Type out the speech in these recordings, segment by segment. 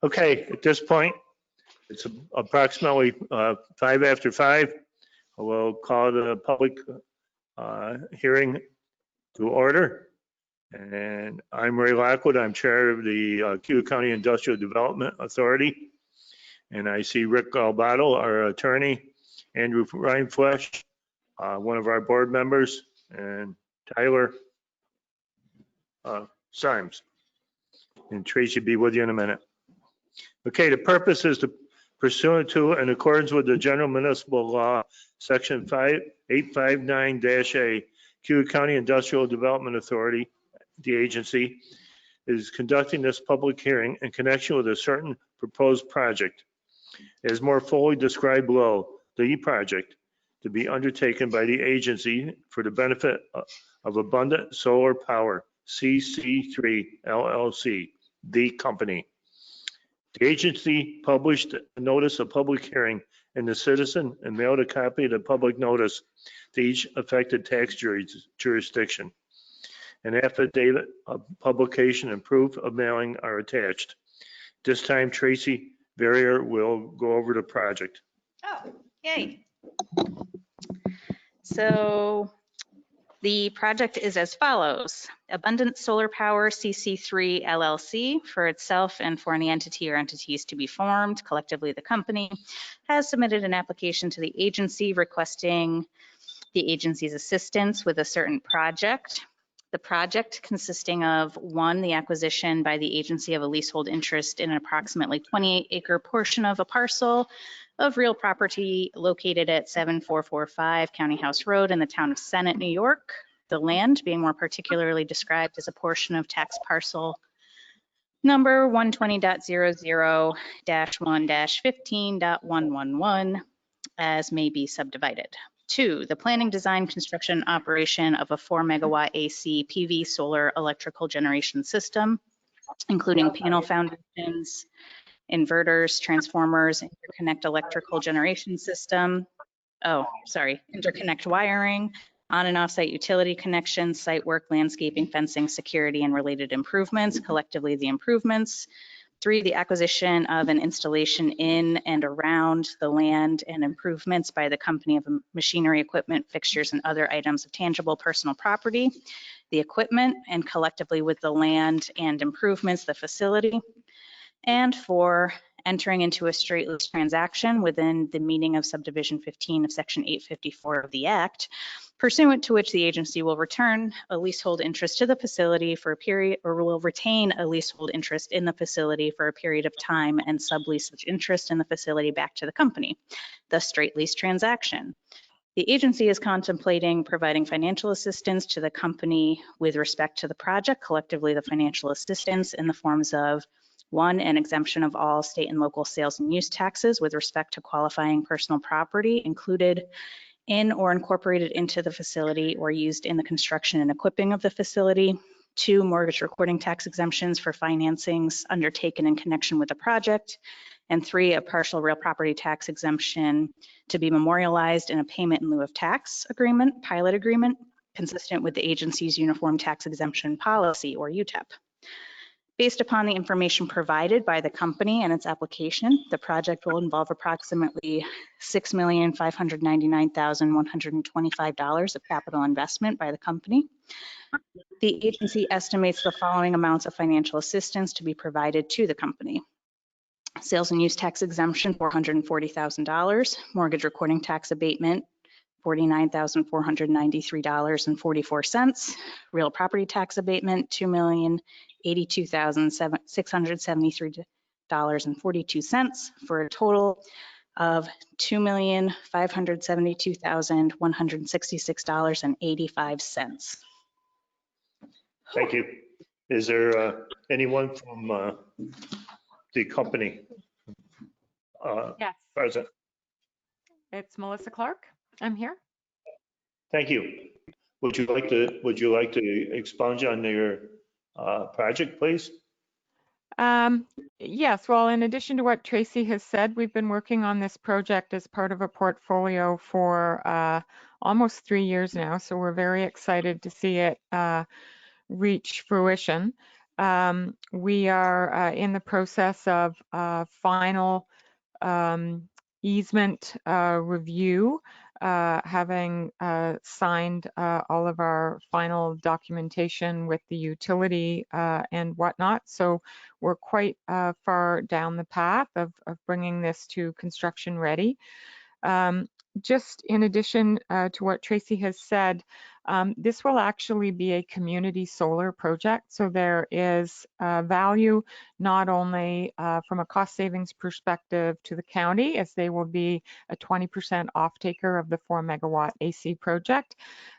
Okay, at this point, it's approximately 5 after 5. We'll call the public hearing to order. And I'm Ray Lockwood. I'm chair of the Cayuga County Industrial Development Authority. And I see Rick Albato, our attorney, Andrew Reinflesh, one of our board members, and Tyler Symes. And Tracy will be with you in a minute. Okay, the purpose is to pursuant to, in accordance with the General Municipal Law, Section 5859-A, Cayuga County Industrial Development Authority, the agency, is conducting this public hearing in connection with a certain proposed project. As more fully described below, the project to be undertaken by the agency for the benefit of Abundant Solar Power, CC3 LLC, the company. The agency published a notice of public hearing in the Citizen and mailed a copy of the public notice to each affected tax jurisdiction. An affidavit of publication and proof of mailing are attached. This time, Tracy Verrier will go over the project. Oh, yay. So the project is as follows. Abundant Solar Power CC3 LLC, for itself and for any entity or entities to be formed, collectively the company, has submitted an application to the agency requesting the agency's assistance with a certain project. The project consisting of 1, the acquisition by the agency of a leasehold interest in an approximately 28-acre portion of a parcel of real property located at 7445 County House Road in the town of Senate, New York. The land being more particularly described as a portion of tax parcel number 120.00-1-15.111 as may be subdivided. 2, the planning, design, construction, operation of a 4 megawatt AC PV solar electrical generation system, including panel foundations, inverters, transformers, interconnect electrical generation system. Interconnect wiring, on and off site utility connections, site work, landscaping, fencing, security, and related improvements, collectively the improvements. 3, the acquisition of an installation in and around the land and improvements by the company of machinery, equipment, fixtures, and other items of tangible personal property, the equipment, and collectively with the land and improvements, the facility. And 4, entering into a straight lease transaction within the meaning of subdivision 15 of section 854 of the Act, pursuant to which the agency will return a leasehold interest to the facility for a period, or will retain a leasehold interest in the facility for a period of time and sublease such interest in the facility back to the company, the straight lease transaction. The agency is contemplating providing financial assistance to the company with respect to the project, collectively the financial assistance in the forms of 1, an exemption of all state and local sales and use taxes with respect to qualifying personal property included in or incorporated into the facility or used in the construction and equipping of the facility. 2, mortgage recording tax exemptions for financings undertaken in connection with the project. And 3, a partial real property tax exemption to be memorialized in a payment in lieu of tax agreement, pilot agreement, consistent with the agency's uniform tax exemption policy, or UTEP. Based upon the information provided by the company and its application, the project will involve approximately $6,599,125 of capital investment by the company. The agency estimates the following amounts of financial assistance to be provided to the company. Sales and use tax exemption, $440,000. Mortgage recording tax abatement, $49,493.44. Real property tax abatement, $2,082,673.42 for a total of $2,572,166.85. Thank you. Is there anyone from the company Yes, present? it's Melissa Clark. I'm here. Thank you. Would you like to expound on your project, please? Yes, well, in addition to what Tracy has said, we've been working on this project as part of a portfolio for almost 3 years now, so we're very excited to see it reach fruition. We are in the process of final easement review, having signed all of our final documentation with the utility and whatnot. So we're quite far down the path of bringing this to construction ready. Just in addition to what Tracy has said, this will actually be a community solar project. So there is value not only from a cost savings perspective to the county, as they will be a 20% off-taker of the 4 megawatt AC project,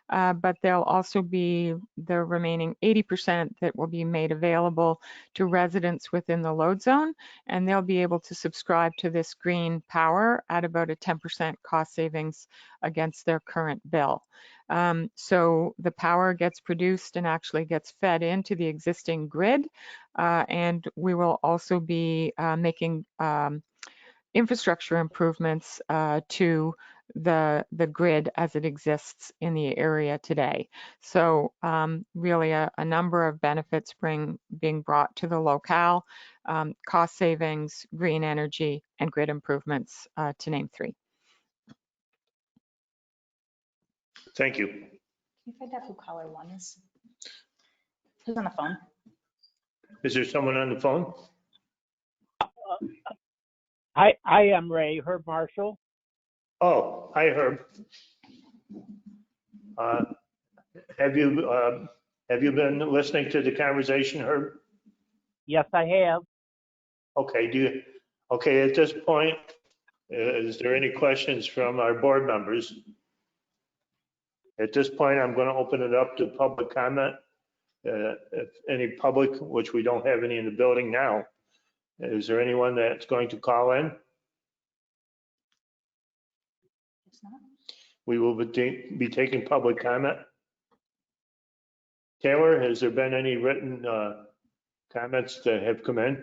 but there'll also be the remaining 80% that will be made available to residents within the load zone, and they'll be able to subscribe to this green power at about a 10% cost savings against their current bill. So the power gets produced and actually gets fed into the existing grid, and we will also be making infrastructure improvements to the grid as it exists in the area today. So really a number of benefits being brought to the locale, cost savings, green energy, and grid improvements, to name 3. Thank you. Can you find out who caller 1 is? Who's on the phone? Is there someone on the phone? I am Ray, Herb Marshall. Oh, hi, Herb. Have you been listening to the conversation, Herb? Yes, I have. Okay, okay, at this point, is there any questions from our board members? At this point, I'm going to open it up to public comment. If any public, which we don't have any in the building now, is there anyone that's going to call in? It's not. We will be taking public comment. Taylor, has there been any written comments that have come in?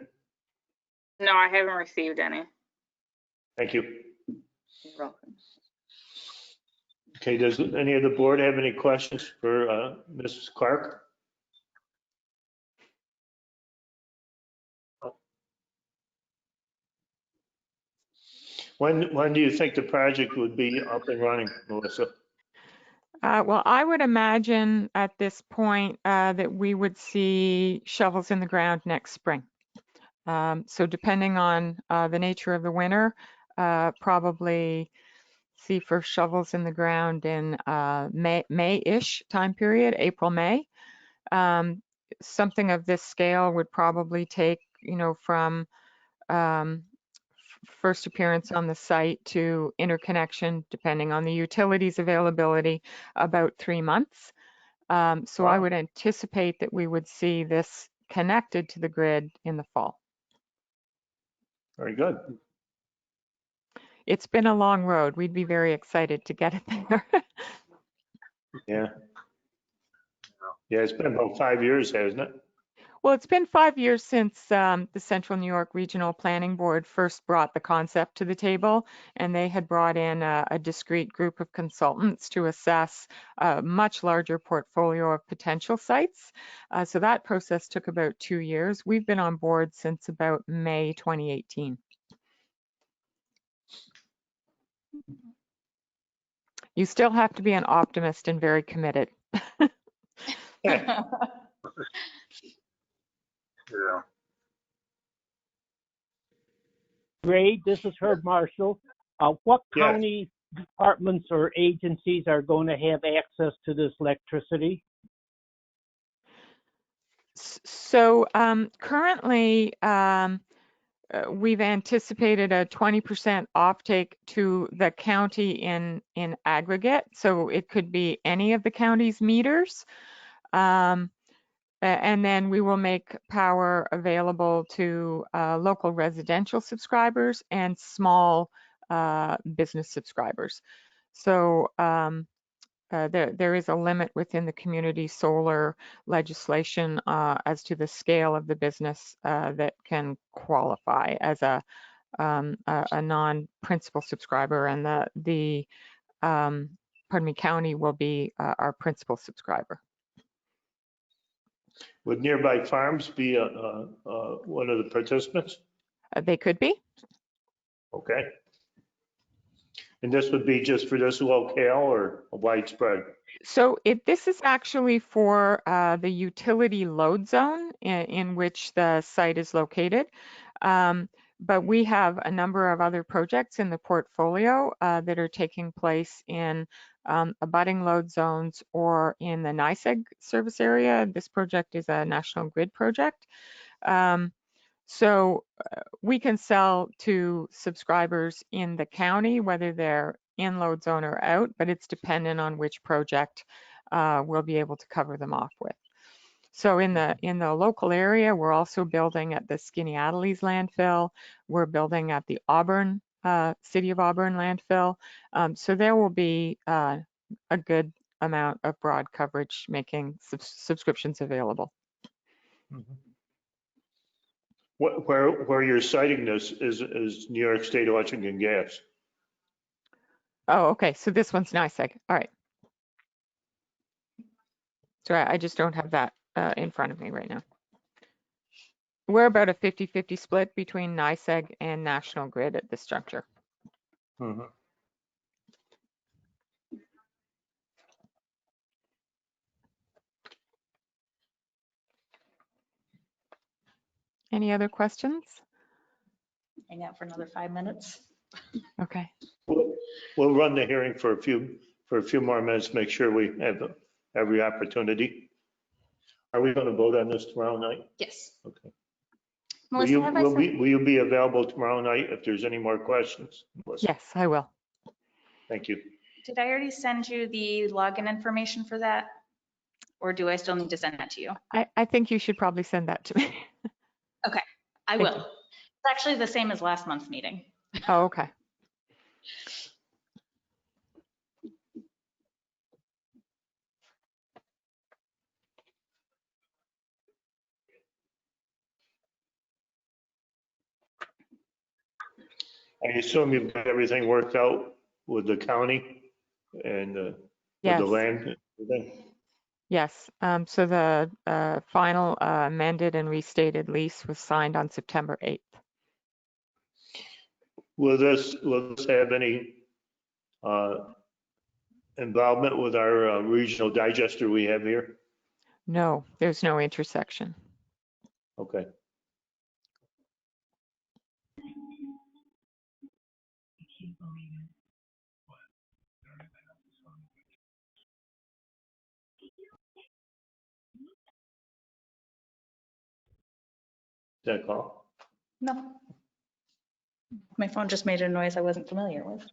No, I haven't received any. Thank you. You're welcome. Okay, does any of the board have any questions for Mrs. Clark? When do you think the project would be up and running, Melissa? Well, I would imagine at this point that we would see shovels in the ground next spring. So depending on the nature of the winter, probably see first shovels in the ground in May-ish time period, April, May. Something of this scale would probably take, from first appearance on the site to interconnection, depending on the utilities availability, about 3 months. So Wow. I would anticipate that we would see this connected to the grid in the fall. Very good. It's been a long road. We'd be very excited to get it there. Yeah. Yeah, it's been about 5 years, hasn't it? Well, it's been 5 years since the Central New York Regional Planning Board first brought the concept to the table, and they had brought in a discrete group of consultants to assess a much larger portfolio of potential sites. So that process took about 2 years. We've been on board since about May 2018. You still have to be an optimist and very committed. Yeah. Ray, this is Herb Marshall. What Yes. county departments or agencies are going to have access to this electricity? So currently, we've anticipated a 20% offtake to the county in aggregate. So it could be any of the county's meters. And then we will make power available to local residential subscribers and small business subscribers. So there is a limit within the community solar legislation as to the scale of the business that can qualify as a non-principal subscriber, and the county will be our principal subscriber. Would nearby farms be one of the participants? They could be. Okay. And this would be just for this locale or widespread? So this is actually for the utility load zone in which the site is located. But we have a number of other projects in the portfolio that are taking place in abutting load zones or in the NYSEG service area. This project is a National Grid project. So we can sell to subscribers in the county, whether they're in load zone or out, but it's dependent on which project we'll be able to cover them off with. So in the local area, we're also building at the Skaneateles landfill. We're building at the Auburn, City of Auburn landfill. So there will be a good amount of broad coverage making subscriptions available. Where you're citing this is New York State Electric and Gas. Oh, okay. So this one's NYSEG. All right. So I just don't have that in front of me right now. We're about a 50-50 split between NYSEG and National Grid at this juncture. Mhm. Any other questions? Hang out for another 5 minutes. Okay. We'll run the hearing for a few more minutes, make sure we have every opportunity. Are we going to vote on this tomorrow night? Yes. Okay. Melissa, have I sent? Will you be available tomorrow night if there's any more questions? Melissa? Yes, I will. Thank you. Did I already send you the login information for that? Or do I still need to send that to you? I think you should probably send that to me. Okay, I Thank will. you. It's actually the same as last month's meeting. Oh, okay. I assume you've got everything worked out with the county and with Yes. the land? Yes. So the final amended and restated lease was signed on September 8th. Will this have any involvement with our regional digester we have here? No, there's no intersection. Okay. Is that call? No. My phone just made a noise I wasn't familiar with.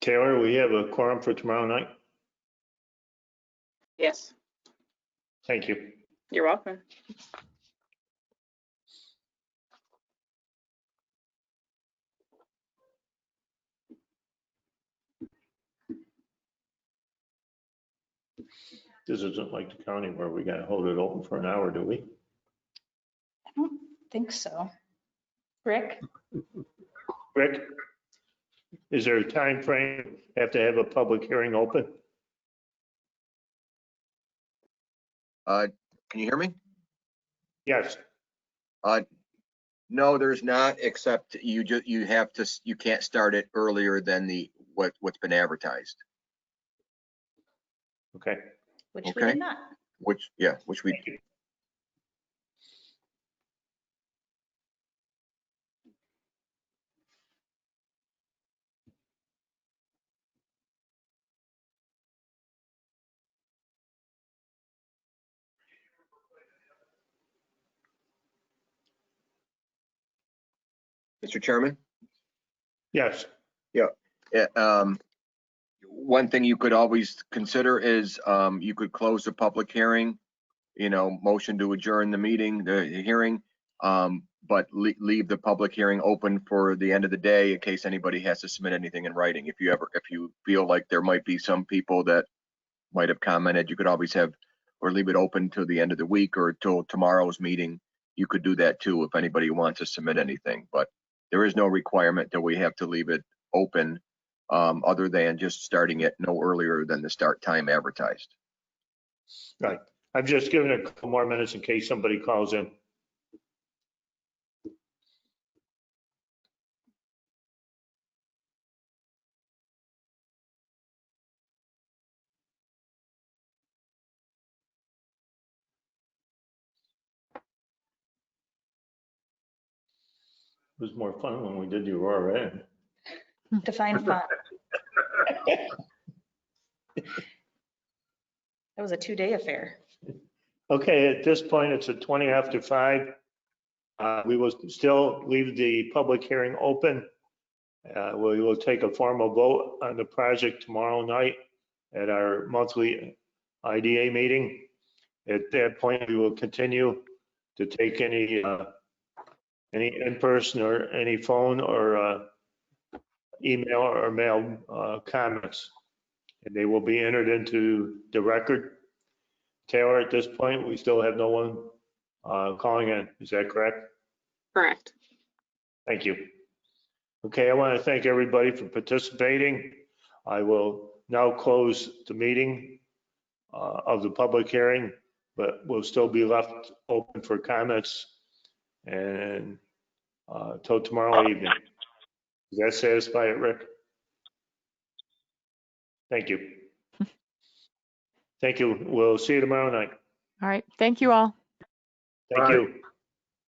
Taylor, we have a quorum for tomorrow night? Yes, Thank you. you're welcome. This isn't like the county where we got to hold it open for an hour, do we? I don't think so. Rick? Rick, is there a time frame? Have to have a public hearing open? Can you hear me? Yes. No, there's not, except you can't start it earlier than what's been advertised, Okay. Which we Okay. did not. which we, Thank you. Mr. Chairman? Yes. One thing you could always consider is, you could close the public hearing, motion to adjourn the meeting, the hearing. but leave the public hearing open for the end of the day in case anybody has to submit anything in writing. If you feel like there might be some people that might have commented, you could always have, or leave it open till the end of the week or till tomorrow's meeting. You could do that too if anybody wants to submit anything, but there is no requirement that we have to leave it open, other than just starting it no earlier than the start time advertised. Right. I've just given it a couple more minutes in case somebody calls in. It was more fun when we did the Aurora Inn. Define fun. That was a 2-day affair. Okay, at this point, it's at 20 after 5. We will still leave the public hearing open. We will take a formal vote on the project tomorrow night at our monthly IDA meeting. At that point, we will continue to take any in-person or any phone or email or mail comments. And they will be entered into the record. Taylor, at this point, we still have no one calling in. Is that correct? Correct. Thank you. Okay, I want to thank everybody for participating. I will now close the meeting of the public hearing, but will still be left open for comments and till tomorrow evening. Does that satisfy it, Rick? Thank you. Thank you. We'll see you tomorrow night. All right. Thank you all. Thank you.